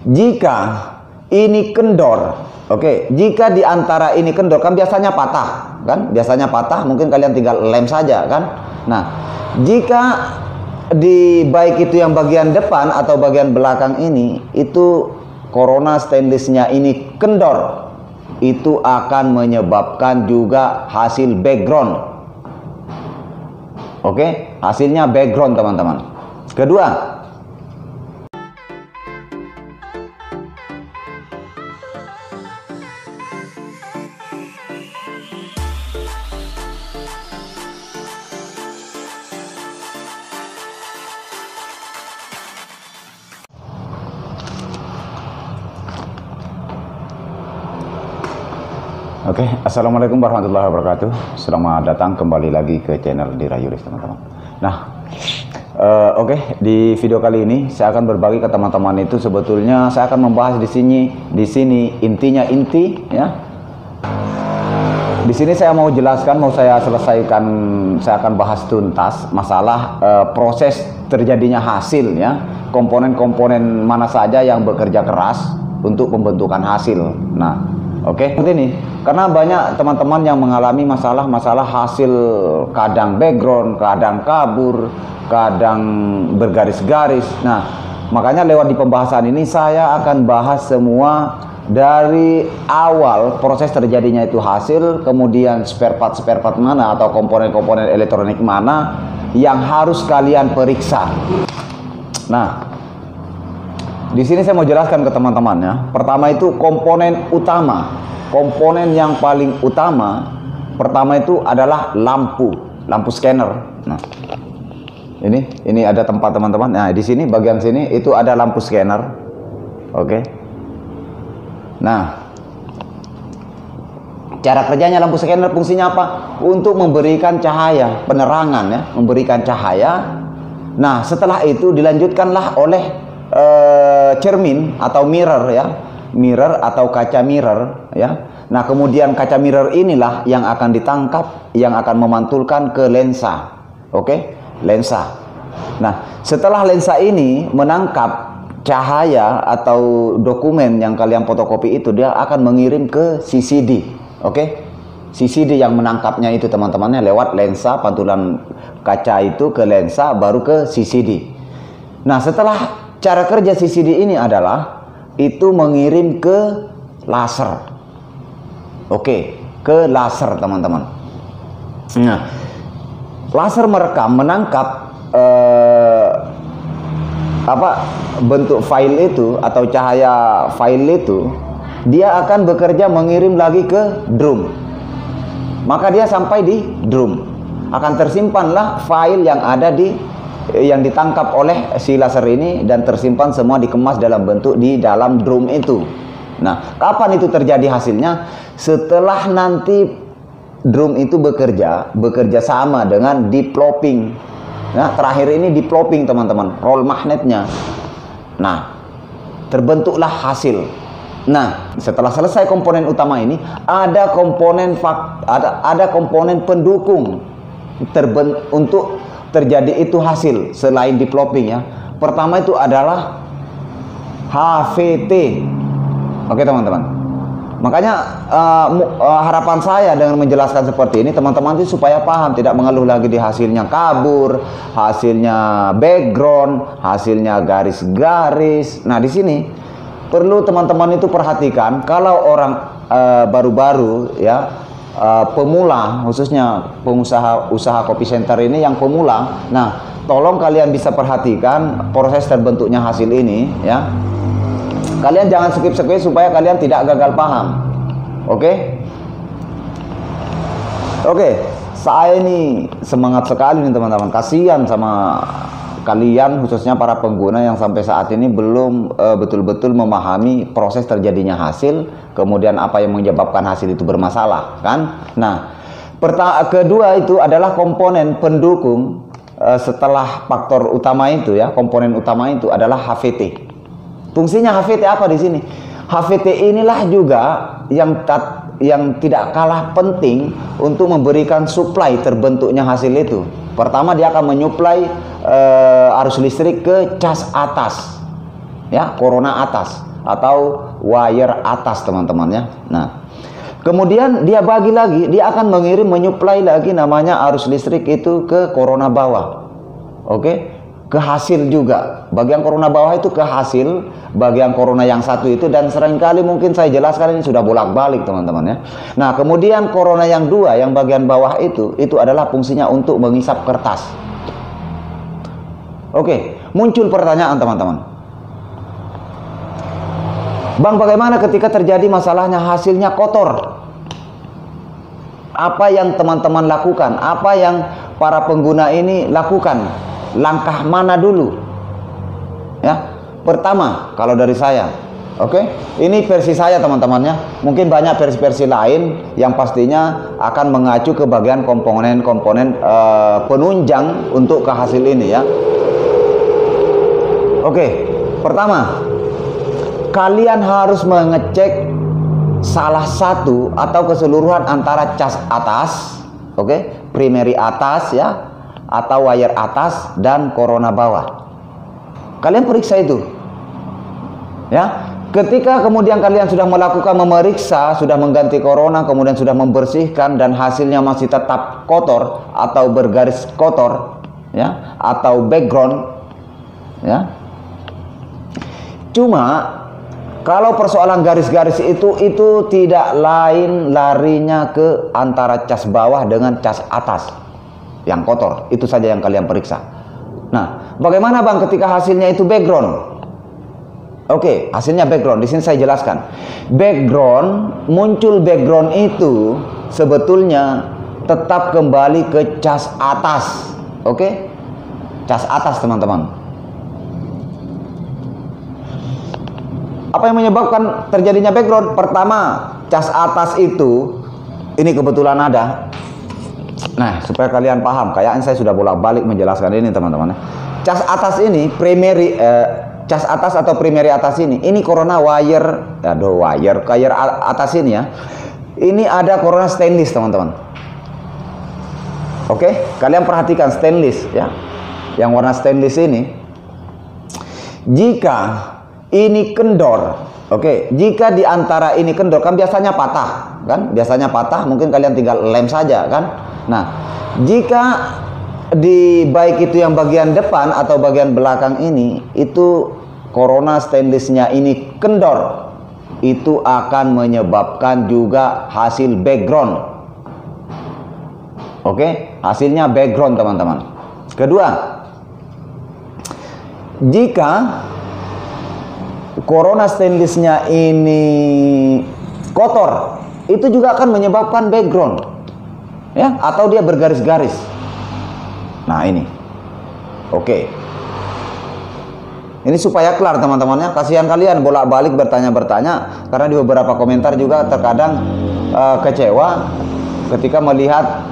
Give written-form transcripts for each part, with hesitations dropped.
Jika ini kendor, oke, jika di antara ini kendor, kan biasanya patah, kan? Biasanya patah, mungkin kalian tinggal lem saja, kan? Nah, jika di baik itu yang bagian depan atau bagian belakang ini, itu corona stainlessnya ini kendor, itu akan menyebabkan juga hasil background. Oke, hasilnya background, teman-teman. Kedua, oke, assalamualaikum warahmatullahi wabarakatuh. Selamat datang kembali lagi ke channel Dira Yuris, teman-teman. Nah, oke, di video kali ini saya akan berbagi ke teman-teman itu sebetulnya saya akan membahas di sini intinya ya. Di sini saya mau jelaskan, mau saya selesaikan, saya akan bahas tuntas masalah proses terjadinya hasil ya. Komponen-komponen mana saja yang bekerja keras untuk pembentukan hasil. Nah, oke, seperti ini. Karena banyak teman-teman yang mengalami masalah hasil kadang background, kadang kabur, kadang bergaris-garis. Nah, makanya lewat di pembahasan ini saya akan bahas semua dari awal proses terjadinya itu hasil, kemudian spare part mana atau komponen-komponen elektronik mana yang harus kalian periksa. Nah, di sini saya mau jelaskan ke teman-teman ya. Pertama itu komponen utama. Komponen yang paling utama pertama itu adalah lampu scanner. Nah, ini ada tempat teman-teman. Nah, di sini bagian sini itu ada lampu scanner. Oke. Nah, cara kerjanya lampu scanner fungsinya apa? Untuk memberikan cahaya, penerangan ya, memberikan cahaya. Nah, setelah itu dilanjutkanlah oleh cermin atau mirror ya. Mirror atau kaca mirror ya. Nah, kemudian kaca mirror inilah yang akan ditangkap, yang akan memantulkan ke lensa. Oke, lensa. Nah, setelah lensa ini menangkap cahaya atau dokumen yang kalian fotokopi itu, dia akan mengirim ke CCD. Oke, CCD yang menangkapnya itu teman-temannya lewat lensa, pantulan kaca itu ke lensa, baru ke CCD. Nah, setelah cara kerja CCD ini adalah itu mengirim ke laser. Oke, ke laser teman-teman. Nah, laser merekam, menangkap bentuk file itu atau cahaya file itu, dia akan bekerja mengirim lagi ke drum. Maka dia sampai di drum, akan tersimpanlah file yang ada yang ditangkap oleh si laser ini dan tersimpan semua, dikemas dalam bentuk di dalam drum itu. Nah, kapan itu terjadi hasilnya? Setelah nanti drum itu bekerja sama dengan developing. Nah, terakhir ini developing teman-teman, roll magnetnya. Nah, terbentuklah hasil. Nah, setelah selesai komponen utama ini, ada komponen pendukung untuk terjadi itu hasil selain developing ya. Pertama itu adalah HVT. Oke teman-teman. Makanya harapan saya dengan menjelaskan seperti ini, teman-teman itu supaya paham, tidak mengeluh lagi di hasilnya kabur, hasilnya background, hasilnya garis-garis. Nah, di sini perlu teman-teman itu perhatikan, kalau orang baru-baru ya, pemula, khususnya pengusaha usaha kopi center ini yang pemula. Nah, tolong kalian bisa perhatikan proses terbentuknya hasil ini ya. Kalian jangan skip supaya kalian tidak gagal paham. Oke? Oke, saya ini semangat sekali nih teman-teman. Kasihan sama kalian, khususnya para pengguna yang sampai saat ini belum betul-betul memahami proses terjadinya hasil, kemudian apa yang menyebabkan hasil itu bermasalah, kan? Nah, kedua itu adalah komponen pendukung setelah faktor utama itu ya, komponen utama itu adalah HVT. Fungsinya HVT apa di sini? HVT inilah juga yang tidak kalah penting untuk memberikan suplai terbentuknya hasil itu. Pertama, dia akan menyuplai arus listrik ke cas atas. ya, corona atas atau wire atas teman-teman ya. Nah, kemudian dia bagi lagi, dia akan mengirim, menyuplai lagi namanya arus listrik itu ke corona bawah. Oke, ke hasil juga. Bagian corona bawah itu ke hasil bagian corona yang satu itu, dan seringkali mungkin saya jelaskan ini sudah bolak-balik teman-teman ya. Nah, kemudian corona yang dua, yang bagian bawah itu adalah fungsinya untuk mengisap kertas. Oke, muncul pertanyaan teman-teman. Bang, bagaimana ketika terjadi masalahnya hasilnya kotor? Apa yang teman-teman lakukan? Apa yang para pengguna ini lakukan? Langkah mana dulu? Ya, pertama, kalau dari saya, oke, ini versi saya teman-teman ya. Mungkin banyak versi-versi lain yang pastinya akan mengacu ke bagian komponen-komponen penunjang untuk ke hasil ini ya. Oke, pertama, kalian harus mengecek salah satu atau keseluruhan antara cas atas, oke, primary atas ya, atau wire atas dan corona bawah. Kalian periksa itu ya. Ketika kemudian kalian sudah melakukan memeriksa, sudah mengganti corona, kemudian sudah membersihkan dan hasilnya masih tetap kotor atau bergaris kotor ya, atau background ya. Cuma kalau persoalan garis-garis itu tidak lain larinya ke antara cas bawah dengan cas atas yang kotor. Itu saja yang kalian periksa. Nah, bagaimana Bang ketika hasilnya itu background? Oke, hasilnya background. Di sini saya jelaskan. Background, muncul background itu sebetulnya tetap kembali ke cas atas. Oke? Cas atas teman-teman. Apa yang menyebabkan terjadinya background? Pertama, cas atas itu, ini kebetulan ada. Nah, supaya kalian paham, kayaknya saya sudah bolak-balik menjelaskan ini teman-teman. Cas atas ini, cas atas atau primary atas ini corona wire, wire atas ini ya. Ini ada corona stainless teman-teman. Oke, kalian perhatikan stainless ya. Yang warna stainless ini, jika ini kendor, oke, jika di antara ini kendor, kan biasanya patah, kan? Biasanya patah, mungkin kalian tinggal lem saja, kan? Nah, jika di baik itu yang bagian depan atau bagian belakang ini, itu corona stainlessnya ini kendor, itu akan menyebabkan juga hasil background. Oke, hasilnya background teman-teman. Kedua, jika corona stainlessnya ini kotor, itu juga akan menyebabkan background ya, atau dia bergaris-garis. Nah ini, oke, ini supaya kelar teman-temannya. Kasihan kalian bolak-balik bertanya-bertanya, karena di beberapa komentar juga terkadang kecewa ketika melihat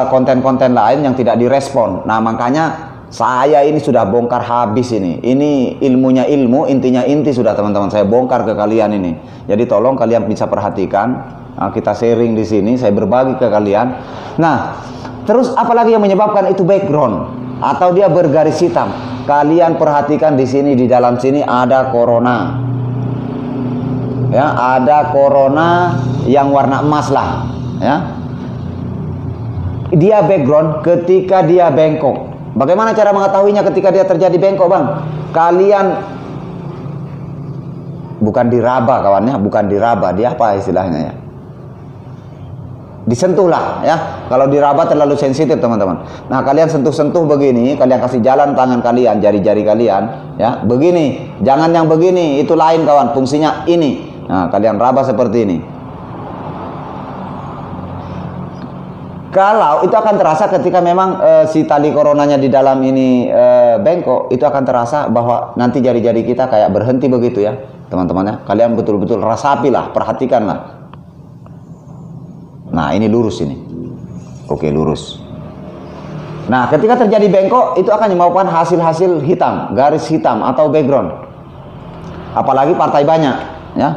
konten-konten lain yang tidak direspon. Nah makanya saya ini sudah bongkar habis ini. Ini ilmunya ilmu, intinya inti sudah teman-teman. Saya bongkar ke kalian ini. Jadi tolong kalian bisa perhatikan. Nah, kita sharing di sini, saya berbagi ke kalian. Nah, terus apalagi yang menyebabkan itu background atau dia bergaris hitam? Kalian perhatikan di sini, di dalam sini ada corona. Ya, ada corona yang warna emas lah, ya. Dia background ketika dia bengkok. Bagaimana cara mengetahuinya ketika dia terjadi bengkok, Bang? Kalian bukan diraba kawannya, bukan diraba, dia apa istilahnya ya? Disentuhlah ya. Kalau diraba terlalu sensitif, teman-teman. Nah, kalian sentuh-sentuh begini, kalian kasih jalan tangan kalian, jari-jari kalian ya. Begini, jangan yang begini, itu lain kawan, fungsinya ini. Nah, kalian raba seperti ini. Kalau itu akan terasa ketika memang si tali coronanya di dalam ini bengkok, itu akan terasa bahwa nanti jari-jari kita kayak berhenti begitu ya, teman-teman ya. Kalian betul-betul rasapilah, perhatikanlah. Nah, ini lurus ini. Oke, lurus. Nah, ketika terjadi bengkok, itu akan menyebabkan hasil-hasil hitam, garis hitam atau background. Apalagi partai banyak ya.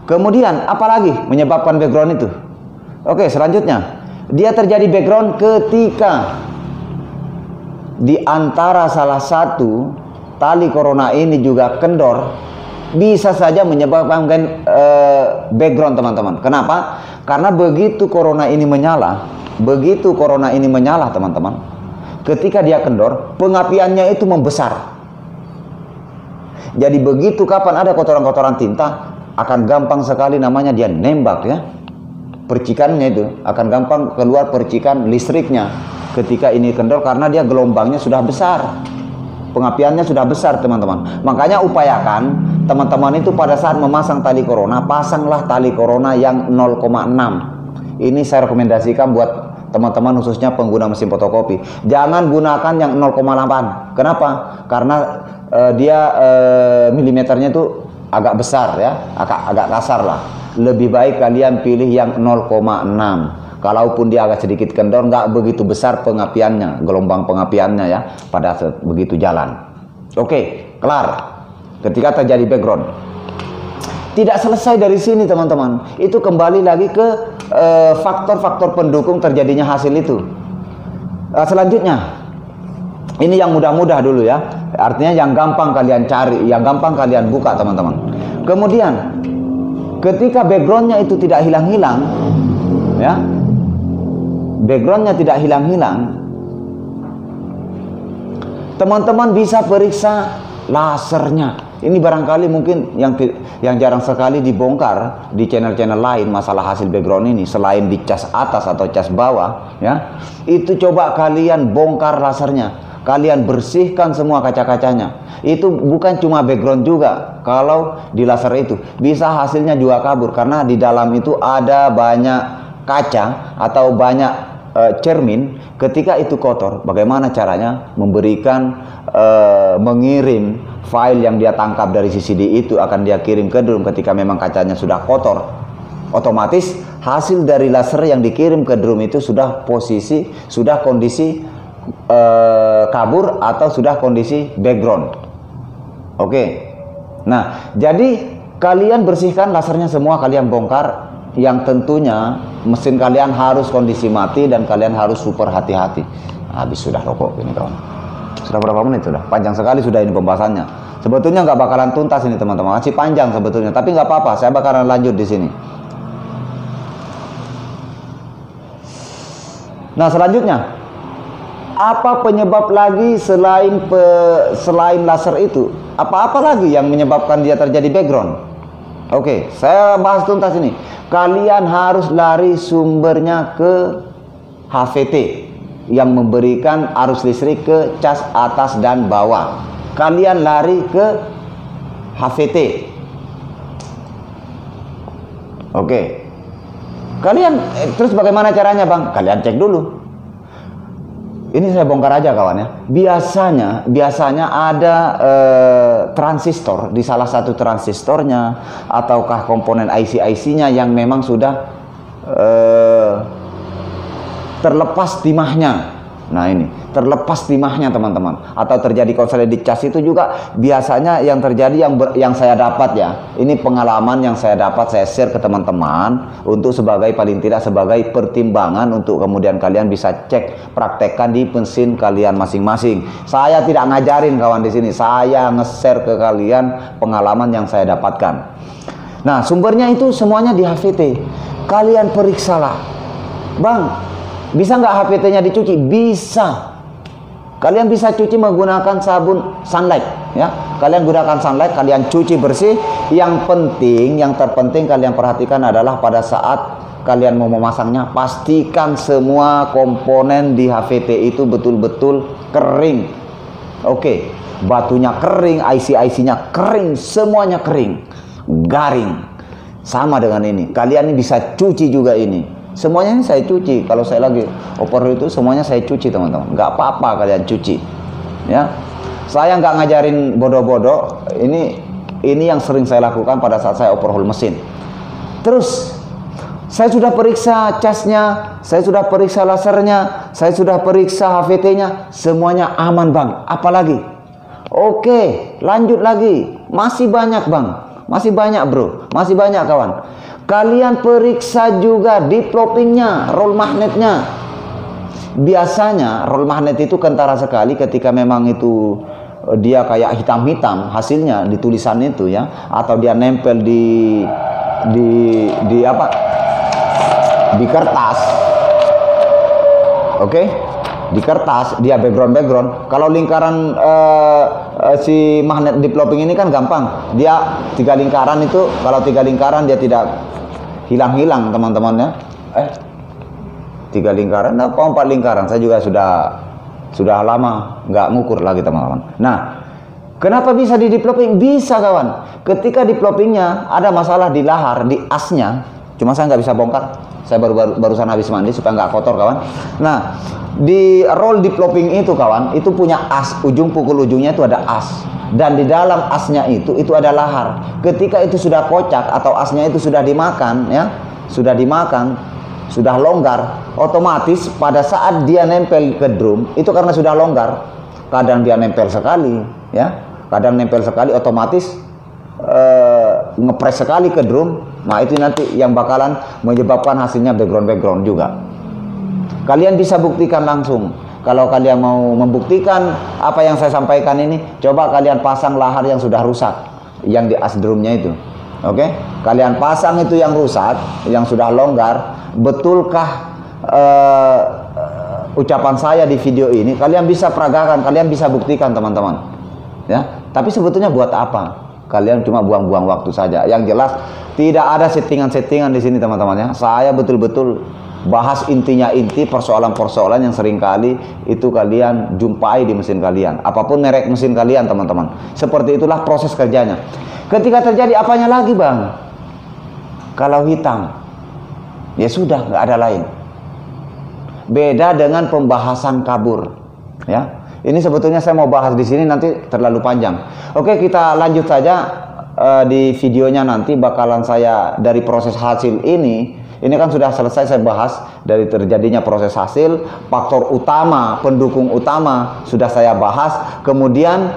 Kemudian apalagi menyebabkan background itu? Oke, selanjutnya. Dia terjadi background ketika di antara salah satu tali corona ini juga kendor, bisa saja menyebabkan background teman-teman. Kenapa? Karena begitu corona ini menyala, teman-teman, ketika dia kendor, pengapiannya itu membesar. Jadi begitu kapan ada kotoran-kotoran tinta, akan gampang sekali namanya dia nembak ya. Percikannya itu akan gampang keluar percikan listriknya ketika ini kendor, karena dia gelombangnya sudah besar, pengapiannya sudah besar teman-teman. Makanya upayakan teman-teman itu pada saat memasang tali corona, pasanglah tali corona yang 0,6. Ini saya rekomendasikan buat teman-teman khususnya pengguna mesin fotokopi. Jangan gunakan yang 0,8. Kenapa? Karena dia milimeternya itu agak besar ya, agak kasar lah. Lebih baik kalian pilih yang 0,6. Kalaupun dia agak sedikit kendor, nggak begitu besar pengapiannya, gelombang pengapiannya ya, pada saat begitu jalan. Oke, kelar. Ketika terjadi background. Tidak selesai dari sini teman-teman. Itu kembali lagi ke faktor-faktor pendukung terjadinya hasil itu. Selanjutnya, ini yang mudah-mudah dulu ya. Artinya yang gampang kalian cari, yang gampang kalian buka teman-teman. Kemudian, ketika backgroundnya itu tidak hilang-hilang, ya, backgroundnya tidak hilang-hilang, teman-teman bisa periksa lasernya. Ini barangkali mungkin yang jarang sekali dibongkar di channel-channel lain masalah hasil background ini, selain di cas atas atau cas bawah ya. Itu coba kalian bongkar lasernya, kalian bersihkan semua kaca-kacanya. Itu bukan cuma background juga, kalau di laser itu bisa hasilnya juga kabur, karena di dalam itu ada banyak kaca atau banyak cermin. Ketika itu kotor, bagaimana caranya memberikan mengirim file yang dia tangkap dari CCD itu akan dia kirim ke drum. Ketika memang kacanya sudah kotor, otomatis hasil dari laser yang dikirim ke drum itu sudah kondisi kabur atau sudah kondisi background. Oke. Nah, jadi kalian bersihkan lasernya semua, kalian bongkar. Yang tentunya mesin kalian harus kondisi mati dan kalian harus super hati-hati. Habis sudah rokok ini kawan. Sudah berapa menit sudah? Panjang sekali sudah ini pembahasannya. Sebetulnya nggak bakalan tuntas ini teman-teman. Masih panjang sebetulnya, tapi nggak apa-apa. Saya bakalan lanjut di sini. Nah, selanjutnya, apa penyebab lagi selain laser itu? Apa-apa lagi yang menyebabkan dia terjadi background? Oke, saya bahas tuntas ini. Kalian harus lari sumbernya ke HVT yang memberikan arus listrik ke cas atas dan bawah. Kalian lari ke HVT. Oke. Kalian terus bagaimana caranya, Bang? Kalian cek dulu. Ini saya bongkar aja kawan ya. Biasanya ada transistor di salah satu transistornya, ataukah komponen IC-nya yang memang sudah terlepas timahnya. Nah ini, terlepas timahnya teman-teman. Atau terjadi konsolid di cas itu juga biasanya yang terjadi yang saya dapat ya. Ini pengalaman yang saya dapat, saya share ke teman-teman untuk paling tidak sebagai pertimbangan untuk kemudian kalian bisa cek, praktekkan di mesin kalian masing-masing. Saya tidak ngajarin kawan di sini, saya nge-share ke kalian pengalaman yang saya dapatkan. Nah, sumbernya itu semuanya di HVT. Kalian periksalah. Bang, bisa nggak HVT-nya dicuci? Bisa. Kalian bisa cuci menggunakan sabun sunlight ya. Kalian gunakan sunlight, kalian cuci bersih. Yang terpenting kalian perhatikan adalah pada saat kalian mau memasangnya, pastikan semua komponen di HVT itu betul-betul kering. Oke, batunya kering, IC-nya kering, semuanya kering, garing. Sama dengan ini. Kalian ini bisa cuci juga ini. Semuanya ini saya cuci. Kalau saya lagi oper itu semuanya saya cuci teman-teman. Nggak apa-apa kalian cuci. Ya, saya nggak ngajarin bodoh-bodoh. Ini yang sering saya lakukan pada saat saya overhaul mesin. Terus saya sudah periksa casnya, saya sudah periksa lasernya, saya sudah periksa HVT-nya, semuanya aman bang. Apalagi? Oke, lanjut lagi. Masih banyak bang, masih banyak bro, masih banyak kawan. Kalian periksa juga developingnya, roll magnetnya. Biasanya roll magnet itu kentara sekali ketika memang itu dia kayak hitam-hitam hasilnya di tulisan itu ya, atau dia nempel di apa, di kertas, oke, di kertas dia background. Kalau lingkaran si magnet developing ini kan gampang, dia 3 lingkaran itu, kalau 3 lingkaran dia tidak hilang-hilang teman-temannya. 3 lingkaran apa 4 lingkaran, saya juga sudah lama nggak ngukur lagi teman-teman. Nah, kenapa bisa di developing? Bisa kawan, ketika developingnya ada masalah di lahar, di asnya, cuma saya nggak bisa bongkar, saya barusan habis mandi supaya nggak kotor kawan. Nah, di roll developing itu kawan, itu punya as, ujung pukul ujungnya itu ada as, dan di dalam asnya itu ada lahar. Ketika itu sudah kocak atau asnya itu sudah dimakan ya, sudah longgar, otomatis pada saat dia nempel ke drum itu karena sudah longgar, kadang dia nempel sekali ya, kadang nempel sekali, otomatis ngepres sekali ke drum. Nah, itu nanti yang bakalan menyebabkan hasilnya background juga. Kalian bisa buktikan langsung. Kalau kalian mau membuktikan apa yang saya sampaikan ini, coba kalian pasang lahar yang sudah rusak, yang di as drumnya itu. Oke, kalian pasang itu yang rusak, yang sudah longgar. Betulkah ucapan saya di video ini? Kalian bisa peragakan, kalian bisa buktikan teman-teman ya. Tapi sebetulnya buat apa? Kalian cuma buang-buang waktu saja. Yang jelas tidak ada settingan-settingan di sini teman-teman ya. Saya betul-betul bahas intinya, inti persoalan-persoalan yang seringkali itu kalian jumpai di mesin kalian, apapun merek mesin kalian teman-teman. Seperti itulah proses kerjanya. Ketika terjadi apanya lagi bang? Kalau hitam, ya sudah, nggak ada lain. Beda dengan pembahasan kabur ya. Ini sebetulnya saya mau bahas di sini, nanti terlalu panjang. Oke, kita lanjut saja di videonya. Nanti bakalan saya dari proses hasil ini kan sudah selesai saya bahas dari terjadinya proses hasil, faktor utama, pendukung utama sudah saya bahas, kemudian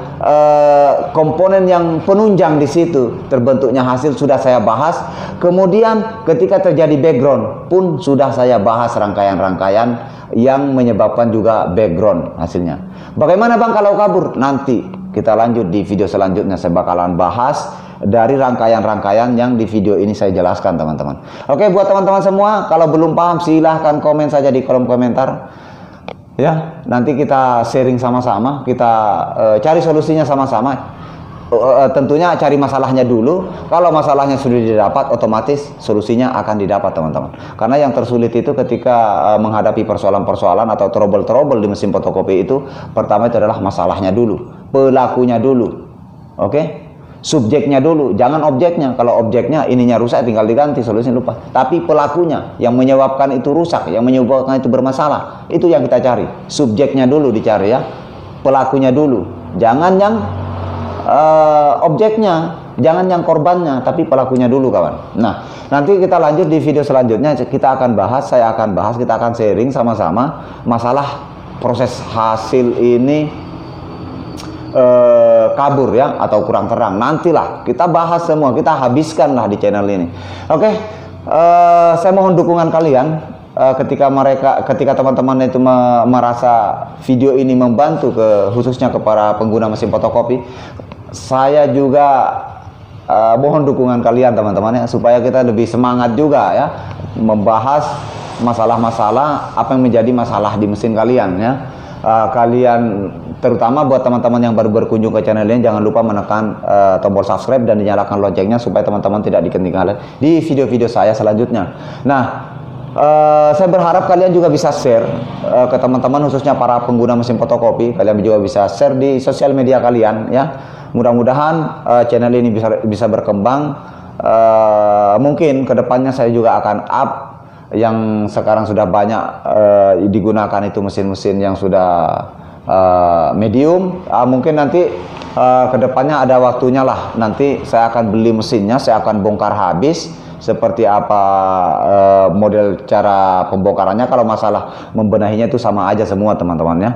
komponen yang penunjang di situ terbentuknya hasil sudah saya bahas, kemudian ketika terjadi background pun sudah saya bahas rangkaian-rangkaian yang menyebabkan juga background hasilnya. Bagaimana bang kalau kabur? Nanti kita lanjut di video selanjutnya, saya bakalan bahas dari rangkaian-rangkaian yang di video ini saya jelaskan teman-teman. Oke, buat teman-teman semua, kalau belum paham silahkan komen saja di kolom komentar ya. Nanti kita sharing sama-sama, kita cari solusinya sama-sama. Tentunya cari masalahnya dulu. Kalau masalahnya sudah didapat, otomatis solusinya akan didapat teman-teman. Karena yang tersulit itu ketika menghadapi persoalan-persoalan atau trouble-trouble di mesin fotokopi itu, pertama itu adalah masalahnya dulu, pelakunya dulu. Oke? Subjeknya dulu, jangan objeknya. Kalau objeknya ininya rusak tinggal diganti, solusinya lupa. Tapi pelakunya yang menyebabkan itu rusak, yang menyebabkan itu bermasalah, itu yang kita cari. Subjeknya dulu dicari ya, pelakunya dulu. Jangan yang objeknya, jangan yang korbannya, tapi pelakunya dulu kawan. Nah, nanti kita lanjut di video selanjutnya, kita akan bahas, saya akan bahas, kita akan sharing sama-sama masalah proses hasil ini kabur ya atau kurang terang. Nantilah kita bahas semua, kita habiskanlah di channel ini. Oke, saya mohon dukungan kalian ketika teman-teman itu merasa video ini membantu khususnya kepada pengguna mesin fotokopi. Saya juga mohon dukungan kalian teman-teman ya, supaya kita lebih semangat juga ya membahas masalah-masalah apa yang menjadi masalah di mesin kalian ya. Kalian terutama buat teman-teman yang baru berkunjung ke channel ini, jangan lupa menekan tombol subscribe dan dinyalakan loncengnya supaya teman-teman tidak ketinggalan di video-video saya selanjutnya. Nah, saya berharap kalian juga bisa share ke teman-teman, khususnya para pengguna mesin fotokopi. Kalian juga bisa share di sosial media kalian ya. Mudah-mudahan channel ini bisa berkembang. Mungkin kedepannya saya juga akan up yang sekarang sudah banyak digunakan itu mesin-mesin yang sudah medium. Mungkin nanti kedepannya ada waktunya lah, nanti saya akan beli mesinnya, saya akan bongkar habis seperti apa model cara pembongkarannya. Kalau masalah membenahinya itu sama aja semua teman-teman ya.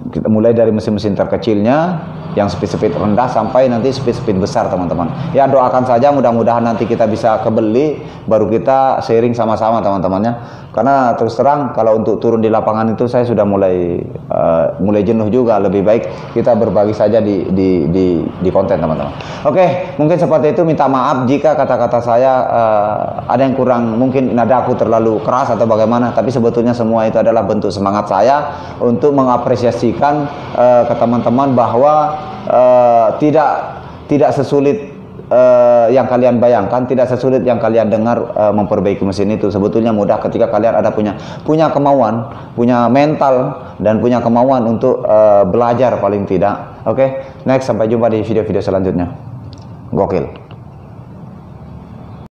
Kita mulai dari mesin-mesin terkecilnya yang speed rendah sampai nanti speed besar teman-teman ya. Doakan saja mudah-mudahan nanti kita bisa kebeli, baru kita sharing sama-sama teman-temannya. Karena terus terang kalau untuk turun di lapangan itu saya sudah mulai jenuh juga. Lebih baik kita berbagi saja di konten teman-teman. Oke, mungkin seperti itu. Minta maaf jika kata-kata saya ada yang kurang, mungkin nada aku terlalu keras atau bagaimana. Tapi sebetulnya semua itu adalah bentuk semangat saya untuk mengapresiasikan ke teman-teman bahwa tidak sesulit yang kalian bayangkan, tidak sesulit yang kalian dengar. Memperbaiki mesin itu sebetulnya mudah ketika kalian ada punya kemauan, punya mental, dan punya kemauan untuk belajar paling tidak. Oke, next, sampai jumpa di video-video selanjutnya. Gokil.